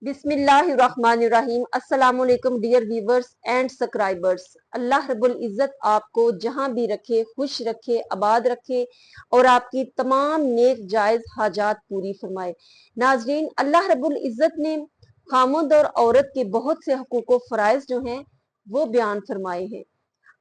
बिस्मिल्लाहिर्रहमानिर्रहीम। अस्सलाम वालेकुम डियर व्यूवर्स एंड सब्सक्राइबर्स। अल्लाह रब्बुल इज़्ज़त आपको जहां भी रखे, खुश रखे, आबाद रखे और आपकी तमाम नेक जायज हाजात पूरी फरमाए। नाजरीन, अल्लाह रब्बुल इज़्ज़त ने खामुद और औरत के बहुत से हकूक व फराइज जो हैं वो बयान फरमाए हैं।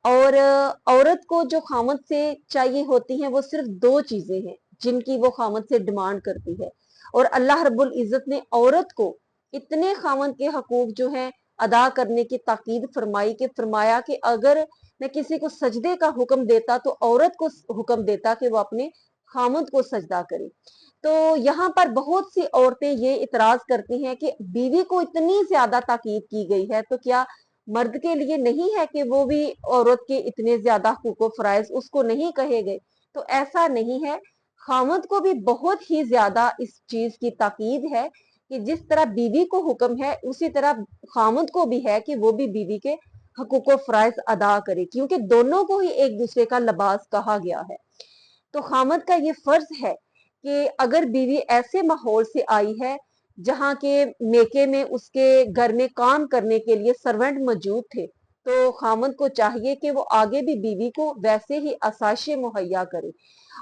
और औरत को जो खामद से चाहिए होती हैं वो सिर्फ दो चीजें हैं जिनकी वो खामद से डिमांड करती है। और अल्लाह रब्बुल इज़्ज़त ने औरत को इतने खामद के हकूक जो हैं अदा करने की ताकीद फरमाई कि फरमाया कि अगर मैं किसी को सजदे का हुक्म देता तो औरत को हुक्म देता कि वो अपने खामद को सजदा करे। तो यहाँ पर बहुत सी औरतें ये इतराज करती हैं कि बीवी को इतनी ज्यादा ताकीद की गई है तो क्या मर्द के लिए नहीं है कि वो भी औरत के इतने ज्यादा हुकूक फराइज उसको नहीं कहे गए? तो ऐसा नहीं है। खामद को भी बहुत ही ज्यादा इस चीज की ताकीद है कि जिस तरह बीवी को हुक्म है उसी तरह खामद को भी है कि वो भी बीवी के हकूक फराइज अदा करे, क्योंकि दोनों को ही एक दूसरे का लिबास कहा गया है। तो खामद का ये फर्ज है कि अगर बीवी ऐसे माहौल से आई है जहाँ के मेके में उसके घर में काम करने के लिए सर्वेंट मौजूद थे, तो खामद को चाहिए कि वो आगे भी बीवी को वैसे ही आसाइशें मुहैया करे।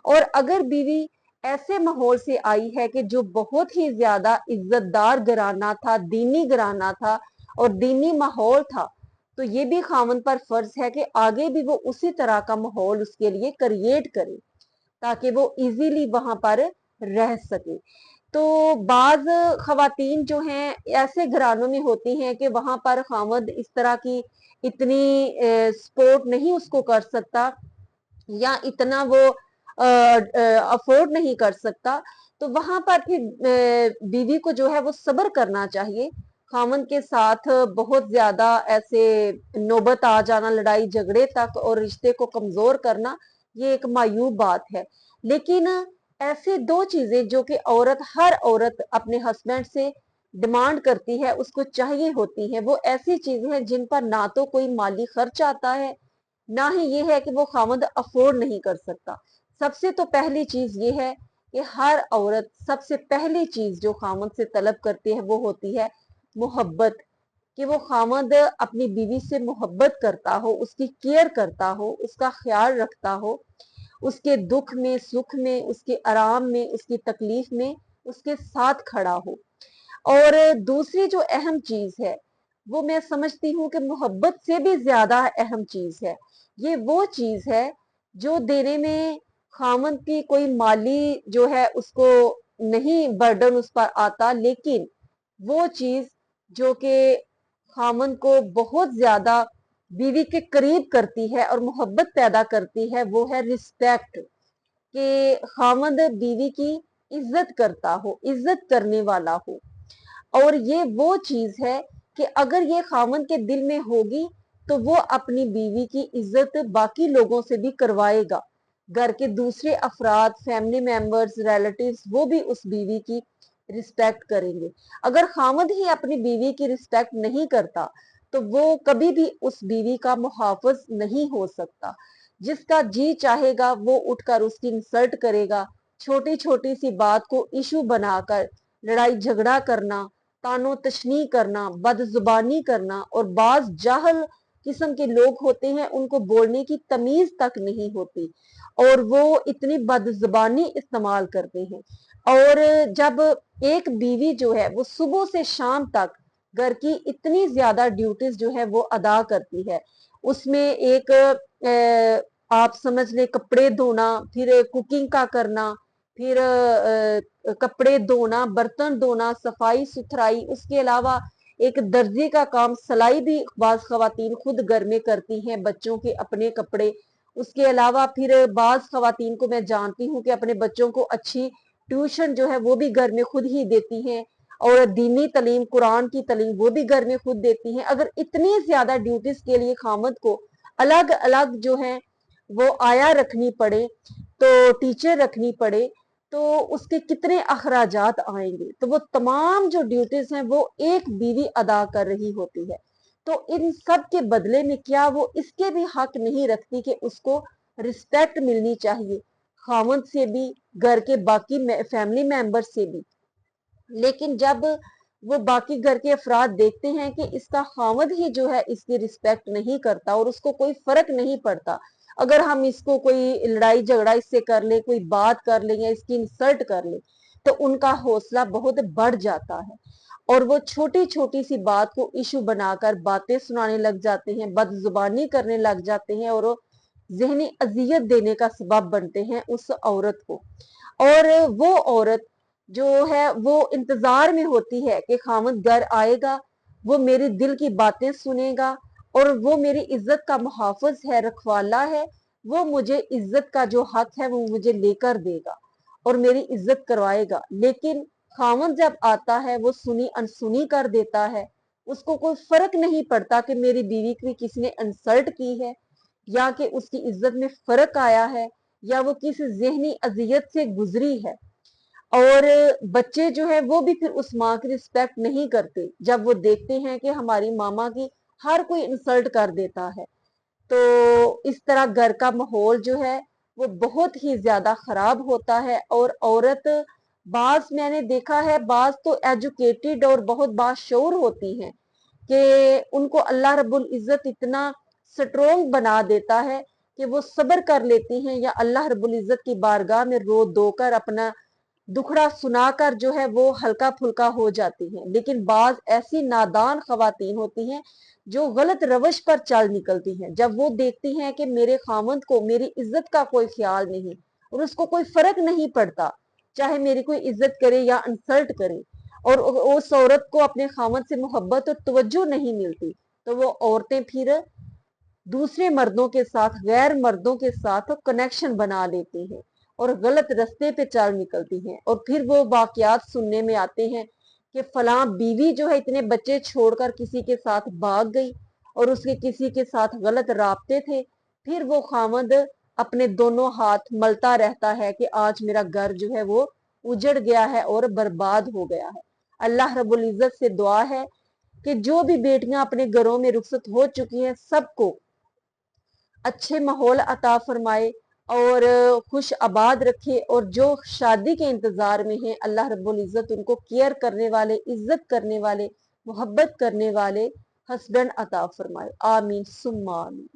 और अगर बीवी ऐसे माहौल से आई है कि जो बहुत ही ज्यादा इज्जतदार घराना था, दीनी घराना था और दीनी माहौल था, तो ये भी खामद पर फर्ज है कि आगे भी वो उसी तरह का माहौल उसके लिए क्रिएट करे ताकि वो इजीली वहां पर रह सके। तो बाज खवातीन जो हैं ऐसे घरानों में होती हैं कि वहां पर खामद इस तरह की इतनी सपोर्ट नहीं उसको कर सकता या इतना वो अफोर्ड नहीं कर सकता। तो वहां पर फिर बीवी को जो है वो सब्र करना चाहिए। खामद के साथ बहुत ज्यादा ऐसे नौबत आ जाना लड़ाई झगड़े तक और रिश्ते को कमजोर करना, ये एक मायूब बात है। लेकिन ऐसे दो चीजें जो कि हर औरत अपने हस्बैंड से डिमांड करती है, उसको चाहिए होती है, वो ऐसी चीजें हैं जिन पर ना तो कोई माली खर्च आता है, ना ही ये है कि वो खामद अफोर्ड नहीं कर सकता। सबसे तो पहली चीज ये है कि हर औरत सबसे पहली चीज जो खामद से तलब करती है वो होती है मोहब्बत, कि वो खामद अपनी बीवी से मोहब्बत करता हो, उसकी केयर करता हो, उसका ख्याल रखता हो, उसके दुख में, सुख में, उसके आराम में, उसकी तकलीफ में उसके साथ खड़ा हो। और दूसरी जो अहम चीज है वो मैं समझती हूँ कि मोहब्बत से भी ज्यादा अहम चीज है, ये वो चीज है जो देने में खामद की कोई माली जो है उसको नहीं बर्डन उस पर आता, लेकिन वो चीज जो कि खामद को बहुत ज्यादा बीवी के करीब करती है और मोहब्बत पैदा करती है वो है रिस्पेक्ट, कि खामद बीवी की इज्जत करता हो, इज्जत करने वाला हो। और ये वो चीज है कि अगर ये खामद के दिल में होगी तो वो अपनी बीवी की इज्जत बाकी लोगों से भी करवाएगा। घर के दूसरे अफराद, फैमिली मेंबर्स, रिलेटिव्स, वो भी उस बीवी की रिस्पेक्ट करेंगे। अगर खामद ही अपनी बीवी की रिस्पेक्ट नहीं करता तो वो कभी भी उस बीवी का मुहाफिज नहीं हो सकता। जिसका जी चाहेगा वो उठकर उसकी इंसल्ट करेगा, छोटी छोटी सी बात को इशू बनाकर लड़ाई झगड़ा करना, तानो तशनी करना, बदजुबानी करना। और बाज जाहल किस्म के लोग होते हैं, उनको बोलने की तमीज तक नहीं होती और वो इतनी बदजुबानी इस्तेमाल करते हैं। और जब एक बीवी जो है वो सुबह से शाम तक घर की इतनी ज्यादा ड्यूटीज जो है वो अदा करती है, उसमें एक आप समझ ले कपड़े धोना, फिर कुकिंग का करना, फिर कपड़े धोना, बर्तन धोना, सफाई सुथराई, उसके अलावा एक दर्जी का काम, सिलाई भी बाज खवातीन खुद घर में करती हैं, बच्चों के अपने कपड़े। उसके अलावा फिर बाज खवातीन को मैं जानती हूँ कि अपने बच्चों को अच्छी ट्यूशन जो है वो भी घर में खुद ही देती हैं और दीनी तालीम, कुरान की तालीम वो भी घर में खुद देती हैं। अगर इतनी ज्यादा ड्यूटीज के लिए खामद को अलग अलग जो है वो आया रखनी पड़े, तो टीचर रखनी पड़े, तो उसके कितने अखराजात आएंगे। तो वो तमाम जो ड्यूटीज हैं वो एक बीवी अदा कर रही होती है। तो इन सब के बदले में क्या वो इसके भी हक नहीं रखती कि उसको रिस्पेक्ट मिलनी चाहिए, खामद से भी, घर के बाकी फैमिली मेंबर से भी। लेकिन जब وہ باقی گھر کے افراد دیکھتے ہیں کہ اس کا خاوند ہی جو ہے اس کی رسپیکٹ نہیں کرتا اور اس کو کوئی فرق نہیں پڑتا، اگر ہم اس کو کوئی لڑائی جھگڑا اس سے کر لیں، کوئی بات کر لیں یا اس کی انسلٹ کر لیں، تو ان کا حوصلہ بہت بڑھ جاتا ہے اور وہ چھوٹی چھوٹی سی بات کو ایشو بنا کر باتیں سنانے لگ جاتے ہیں، بد زبانی کرنے لگ جاتے ہیں اور ذہنی اذیت دینے کا سبب بنتے ہیں اس عورت کو۔ اور وہ عورت جو ہے وہ انتظار میں ہوتی ہے کہ خاوند گھر آئے گا، وہ میری دل کی باتیں سنے گا اور وہ میری عزت کا محافظ ہے، رکھوالا ہے، وہ مجھے عزت کا جو حق ہے وہ مجھے لے کر دے گا اور میری عزت کروائے گا۔ لیکن خاوند جب آتا ہے وہ سنی انسنی کر دیتا ہے، اس کو کوئی فرق نہیں پڑتا کہ میری بیوی کی کسی نے انسلٹ کی ہے یا کہ اس کی عزت میں فرق آیا ہے یا وہ کسی ذہنی اذیت سے گزری ہے۔ اور بچے جو ہے وہ بھی پھر اس ماں کی رسپیکٹ نہیں کرتے جب وہ دیکھتے ہیں کہ ہماری ماما کی ہر کوئی انسلٹ کر دیتا ہے، تو اس طرح گھر کا ماحول جو ہے وہ بہت ہی زیادہ خراب ہوتا ہے۔ اور عورت بعض میں نے دیکھا ہے، بعض تو ایجوکیٹڈ اور بہت باشعور ہوتی ہیں کہ ان کو اللہ رب العزت اتنا سٹرونگ بنا دیتا ہے کہ وہ صبر کر لیتی ہیں یا اللہ رب العزت کی بارگاہ میں رو دو کر اپنا دکھڑا سنا کر جو ہے وہ ہلکا پھلکا ہو جاتی ہیں۔ لیکن بعض ایسی نادان خواتین ہوتی ہیں جو غلط روش پر چل نکلتی ہیں، جب وہ دیکھتی ہیں کہ میرے خاوند کو میری عزت کا کوئی خیال نہیں اور اس کو کوئی فرق نہیں پڑتا، چاہے میری کوئی عزت کرے یا انسلٹ کرے، اور اس عورت کو اپنے خاوند سے محبت اور توجہ نہیں ملتی، تو وہ عورتیں پھر دوسرے مردوں کے ساتھ، غیر مردوں کے ساتھ کنیکشن بنا لیتی ہیں اور غلط رستے پہ چل نکلتی ہیں۔ اور پھر وہ واقعات سننے میں آتے ہیں کہ فلاں بیوی جو ہے اتنے بچے چھوڑ کر کسی کے ساتھ بھاگ گئی اور اس کے کسی کے ساتھ غلط رابطے تھے، پھر وہ خاوند اپنے دونوں ہاتھ ملتا رہتا ہے کہ آج میرا گھر جو ہے وہ اجڑ گیا ہے اور برباد ہو گیا ہے۔ اللہ رب العزت سے دعا ہے کہ جو بھی بیٹیاں اپنے گھروں میں رخصت ہو چکی ہیں سب کو اچھے ماحول عطا فرمائے اور خوش آباد رکھے، اور جو شادی کے انتظار میں ہیں اللہ رب العزت ان کو کیئر کرنے والے، عزت کرنے والے، محبت کرنے والے ہسبینڈ عطا فرمائے، آمین ثم آمین۔